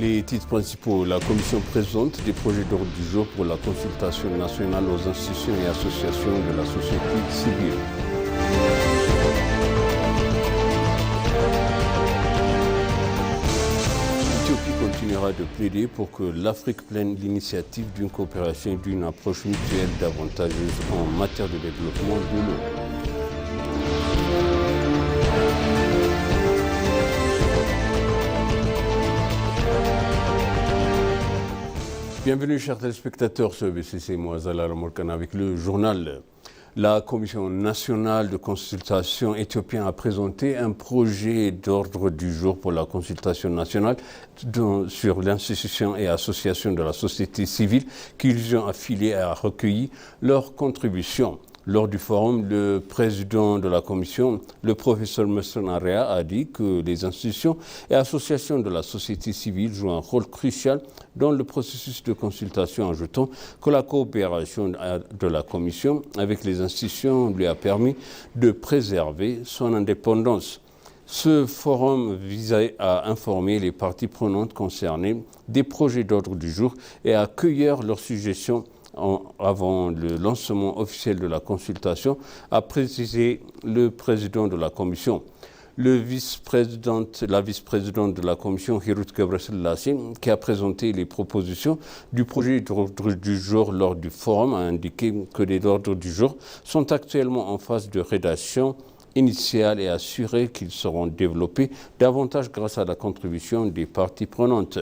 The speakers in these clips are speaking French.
Les titres principaux. La Commission présente des projets d'ordre du jour pour la consultation nationale aux institutions et associations de la société civile. L'Éthiopie continuera de plaider pour que l'Afrique prenne l'initiative d'une coopération et d'une approche mutuelle davantageuse en matière de développement de l'eau. Bienvenue chers téléspectateurs sur BCC Moazala Ramorkan avec le journal. La Commission nationale de consultation éthiopienne a présenté un projet d'ordre du jour pour la consultation nationale sur l'institution et association de la société civile qu'ils ont affiliés et a recueilli leurs contributions. Lors du forum, le président de la commission, le professeur Messonaria, a dit que les institutions et associations de la société civile jouent un rôle crucial dans le processus de consultation, ajoutant que la coopération de la commission avec les institutions lui a permis de préserver son indépendance. Ce forum visait à informer les parties prenantes concernées des projets d'ordre du jour et à accueillir leurs suggestions avant le lancement officiel de la consultation, a précisé le président de la commission. La vice-présidente de la commission, Hirut Gebreselassie, qui a présenté les propositions du projet d'ordre du jour lors du forum, a indiqué que les ordres du jour sont actuellement en phase de rédaction initiale et assuré qu'ils seront développés davantage grâce à la contribution des parties prenantes.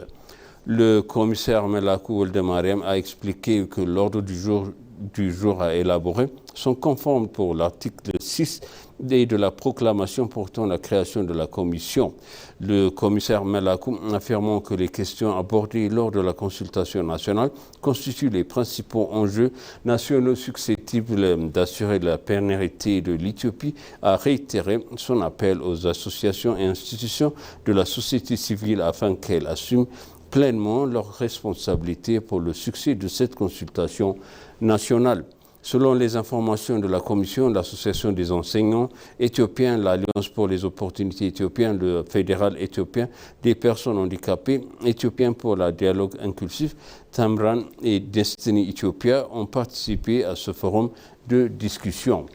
Le commissaire Melakou Woldemariam a expliqué que l'ordre du jour à élaborer sont conformes pour l'article 6 de la proclamation portant la création de la commission. Le commissaire Melakou affirmant que les questions abordées lors de la consultation nationale constituent les principaux enjeux nationaux susceptibles d'assurer la pérennité de l'Éthiopie, a réitéré son appel aux associations et institutions de la société civile afin qu'elles assument pleinement leurs responsabilités pour le succès de cette consultation nationale. Selon les informations de la Commission, l'Association des enseignants éthiopiens, l'Alliance pour les opportunités éthiopiennes, le Fédéral éthiopien des personnes handicapées, Éthiopien pour le dialogue inclusif, Tamran et Destiny Ethiopia ont participé à ce forum de discussion.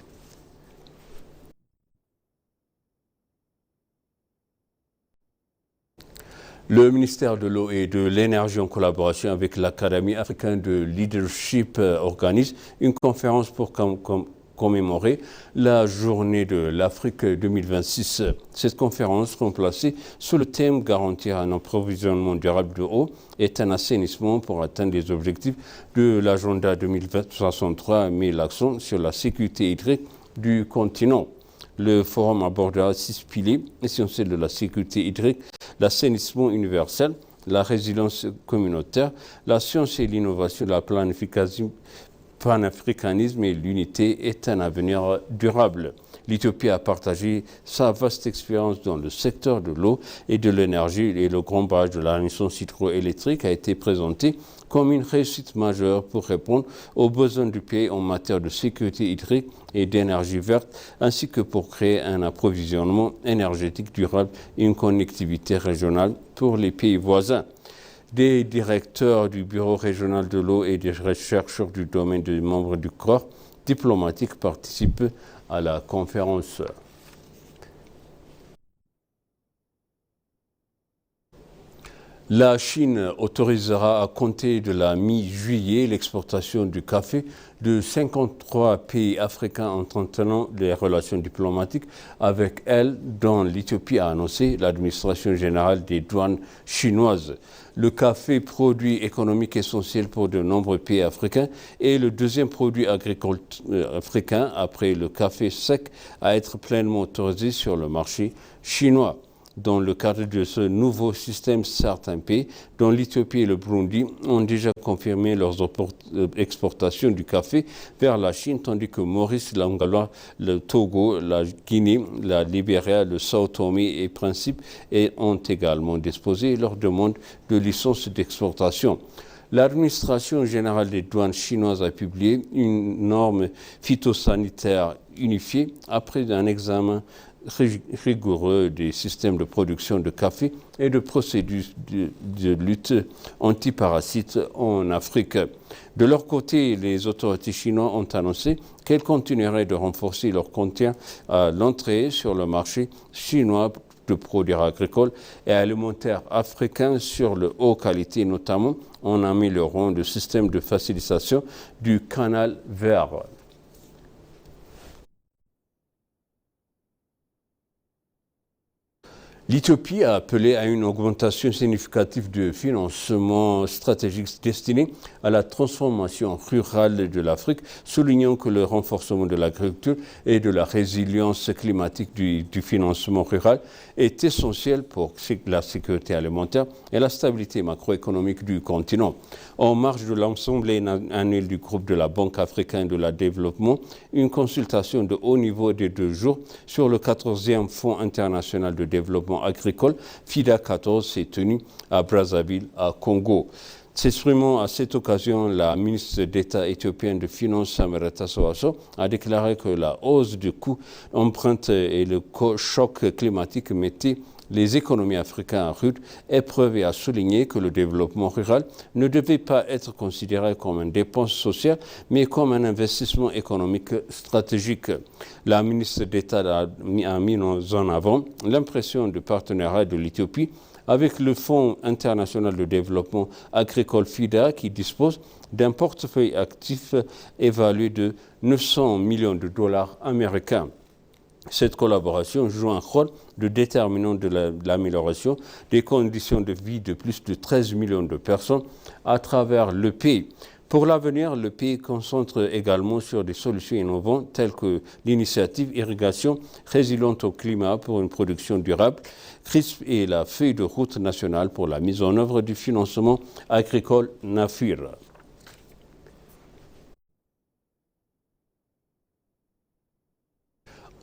Le ministère de l'eau et de l'énergie en collaboration avec l'Académie africaine de leadership organise une conférence pour commémorer la journée de l'Afrique 2026. Cette conférence, placée sous le thème « Garantir un approvisionnement durable de eau et un assainissement pour atteindre les objectifs de l'agenda 2063 » met l'accent sur la sécurité hydrique du continent. Le forum abordera 6 piliers essentiels de la sécurité hydrique: l'assainissement universel, la résilience communautaire, la science et l'innovation, la planification, panafricanisme et l'unité est un avenir durable. L'Éthiopie a partagé sa vaste expérience dans le secteur de l'eau et de l'énergie et le grand barrage de la Renaissance hydroélectrique a été présenté comme une réussite majeure pour répondre aux besoins du pays en matière de sécurité hydrique et d'énergie verte, ainsi que pour créer un approvisionnement énergétique durable et une connectivité régionale pour les pays voisins. Des directeurs du Bureau régional de l'eau et des chercheurs du domaine des membres du corps diplomatique participent à la conférence. La Chine autorisera à compter de la mi-juillet l'exportation du café de 53 pays africains entretenant des relations diplomatiques avec elle, dont l'Éthiopie a annoncé l'administration générale des douanes chinoises. Le café, produit économique essentiel pour de nombreux pays africains, est le deuxième produit agricole africain après le café sec à être pleinement autorisé sur le marché chinois. Dans le cadre de ce nouveau système, certains pays, dont l'Éthiopie et le Burundi, ont déjà confirmé leurs exportations du café vers la Chine, tandis que Maurice, l'Angola, le Togo, la Guinée, la Libéria, le Sao Tomé et Principe ont également déposé leur demande de licence d'exportation. L'administration générale des douanes chinoises a publié une norme phytosanitaire unifiée après un examen rigoureux des systèmes de production de café et de procédures de lutte antiparasites en Afrique. De leur côté, les autorités chinoises ont annoncé qu'elles continueraient de renforcer leur contrôle à l'entrée sur le marché chinois de produits agricoles et alimentaires africains sur le haut qualité, notamment en améliorant le système de facilitation du canal vert. L'Éthiopie a appelé à une augmentation significative de financement stratégique destiné à la transformation rurale de l'Afrique, soulignant que le renforcement de l'agriculture et de la résilience climatique du financement rural est essentiel pour la sécurité alimentaire et la stabilité macroéconomique du continent. En marge de l'Assemblée annuelle du groupe de la Banque africaine de la développement, une consultation de haut niveau de 2 jours sur le 14e Fonds international de développement agricole, FIDA 14, s'est tenue à Brazzaville, à Congo. S'exprimant à cette occasion, la ministre d'État éthiopienne de Finances, Samerata Sowaso, a déclaré que la hausse du coût empreinte et le choc climatique mettaient les économies africaines à rude épreuve et a souligné que le développement rural ne devait pas être considéré comme une dépense sociale, mais comme un investissement économique stratégique. La ministre d'État a mis en avant l'impression de partenariat de l'Éthiopie avec le Fonds international de développement agricole FIDA qui dispose d'un portefeuille actif évalué de 900 millions de dollars américains. Cette collaboration joue un rôle de déterminant de l'amélioration des conditions de vie de plus de 13 millions de personnes à travers le pays. Pour l'avenir, le pays concentre également sur des solutions innovantes telles que l'initiative irrigation résiliente au climat pour une production durable, CRISP et la feuille de route nationale pour la mise en œuvre du financement agricole NAFIR.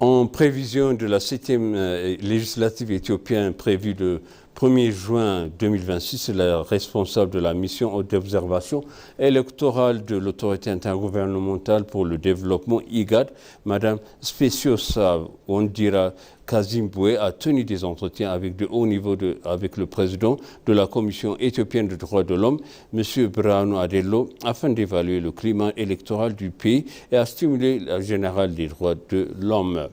En prévision de la 7e législative éthiopienne prévue le 1er juin 2026, la responsable de la mission d'observation électorale de l'autorité intergouvernementale pour le développement IGAD, Mme Speciosa Ondira Kazimboué, a tenu des entretiens avec de haut niveau avec le président de la Commission éthiopienne des droits de l'homme, M. Brano Adello, afin d'évaluer le climat électoral du pays et à stimuler la générale des droits de l'homme.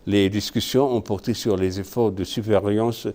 Les discussions ont porté sur les efforts de surveillance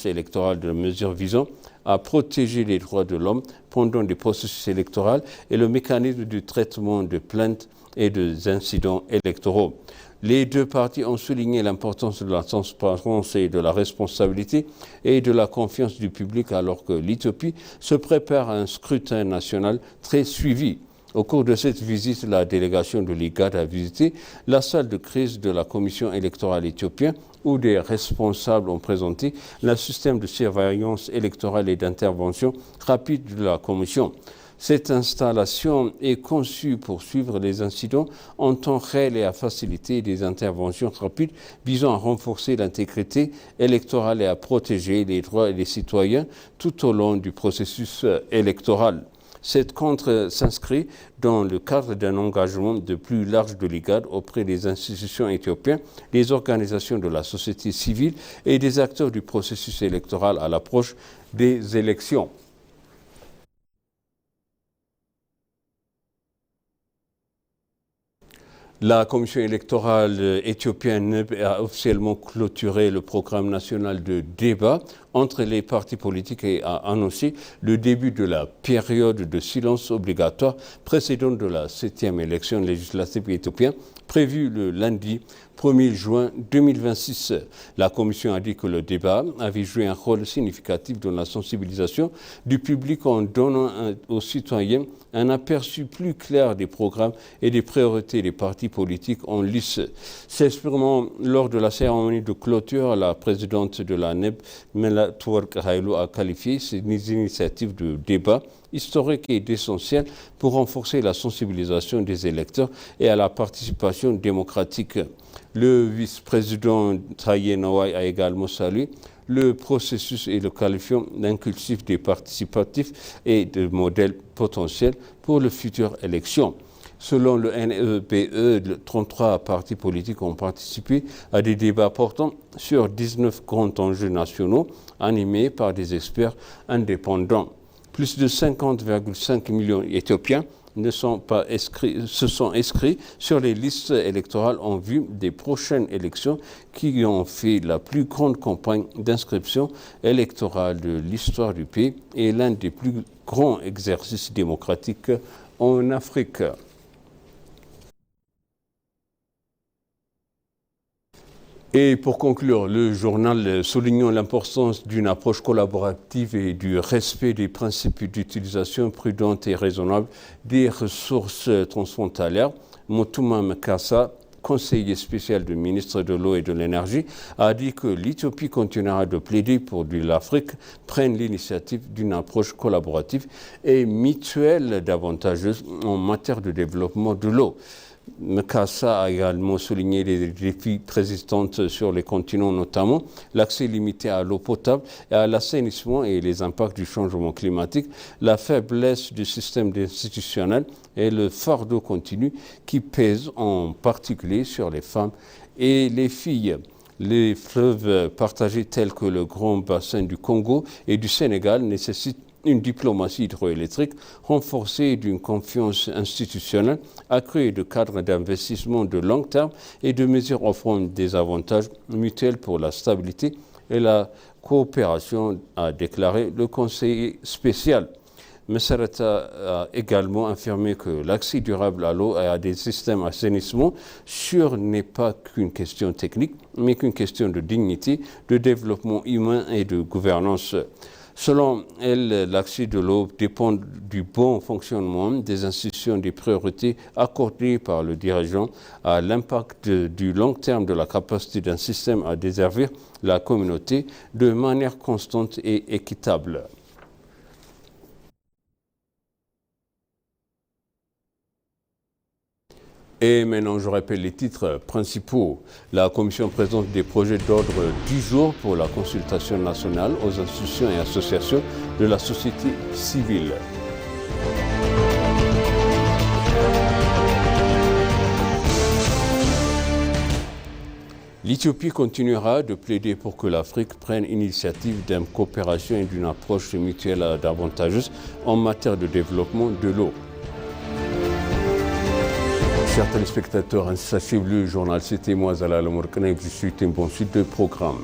électorale de mesures visant à protéger les droits de l'homme pendant des processus électoraux et le mécanisme de traitement de plaintes et des incidents électoraux. Les deux parties ont souligné l'importance de la transparence et de la responsabilité et de la confiance du public alors que l'Éthiopie se prépare à un scrutin national très suivi. Au cours de cette visite, la délégation de l'IGAD a visité la salle de crise de la commission électorale éthiopienne où des responsables ont présenté le système de surveillance électorale et d'intervention rapide de la commission. Cette installation est conçue pour suivre les incidents en temps réel et à faciliter des interventions rapides visant à renforcer l'intégrité électorale et à protéger les droits des citoyens tout au long du processus électoral. Cette contre s'inscrit dans le cadre d'un engagement de plus large de l'IGAD auprès des institutions éthiopiennes, des organisations de la société civile et des acteurs du processus électoral à l'approche des élections. La commission électorale éthiopienne a officiellement clôturé le programme national de débat entre les partis politiques et a annoncé le début de la période de silence obligatoire précédente de la 7e élection législative éthiopienne prévue le lundi 1er juin 2026. La commission a dit que le débat avait joué un rôle significatif dans la sensibilisation du public en donnant aux citoyens un aperçu plus clair des programmes et des priorités des partis politiques en lice. S'exprimant lors de la cérémonie de clôture, la présidente de la NEB, Melatwork Haïlou, a qualifié ces initiatives de débat historique et essentielle pour renforcer la sensibilisation des électeurs et à la participation démocratique. Le vice-président Taye Nawai a également salué le processus et le qualifiant d'inclusif des participatifs et de modèles potentiels pour les futures élections. Selon le NEPE, 33 partis politiques ont participé à des débats portant sur 19 grands enjeux nationaux animés par des experts indépendants. Plus de 50,5 millions d'Éthiopiens se sont inscrits sur les listes électorales en vue des prochaines élections qui ont fait la plus grande campagne d'inscription électorale de l'histoire du pays et l'un des plus grands exercices démocratiques en Afrique. Et pour conclure, le journal soulignant l'importance d'une approche collaborative et du respect des principes d'utilisation prudente et raisonnable des ressources transfrontalières, Motuma Mekassa, conseiller spécial du ministre de l'Eau et de l'Énergie, a dit que l'Éthiopie continuera de plaider pour que l'Afrique prenne l'initiative d'une approche collaborative et mutuelle davantageuse en matière de développement de l'eau. Mekassa a également souligné les défis persistants sur les continents, notamment l'accès limité à l'eau potable et à l'assainissement et les impacts du changement climatique, la faiblesse du système institutionnel et le fardeau continu qui pèse en particulier sur les femmes et les filles. Les fleuves partagés tels que le Grand Bassin du Congo et du Sénégal nécessitent une diplomatie hydroélectrique renforcée d'une confiance institutionnelle accrue et de cadres d'investissement de long terme et de mesures offrant des avantages mutuels pour la stabilité et la coopération, a déclaré le conseiller spécial. Messereta a également affirmé que l'accès durable à l'eau et à des systèmes d'assainissement sûrs n'est pas qu'une question technique, mais qu'une question de dignité, de développement humain et de gouvernance. Selon elle, l'accès de l'eau dépend du bon fonctionnement des institutions, des priorités accordées par le dirigeant, à l'impact du long terme de la capacité d'un système à desservir la communauté de manière constante et équitable. Et maintenant, je rappelle les titres principaux. La Commission présente des projets d'ordre du jour pour la consultation nationale aux institutions et associations de la société civile. L'Éthiopie continuera de plaider pour que l'Afrique prenne l'initiative d'une coopération et d'une approche mutuelle avantageuse en matière de développement de l'eau. Chers téléspectateurs, ainsi s'achève le journal. C'était moi, Zala Lamorkana, et je vous souhaite une bonne suite de programme.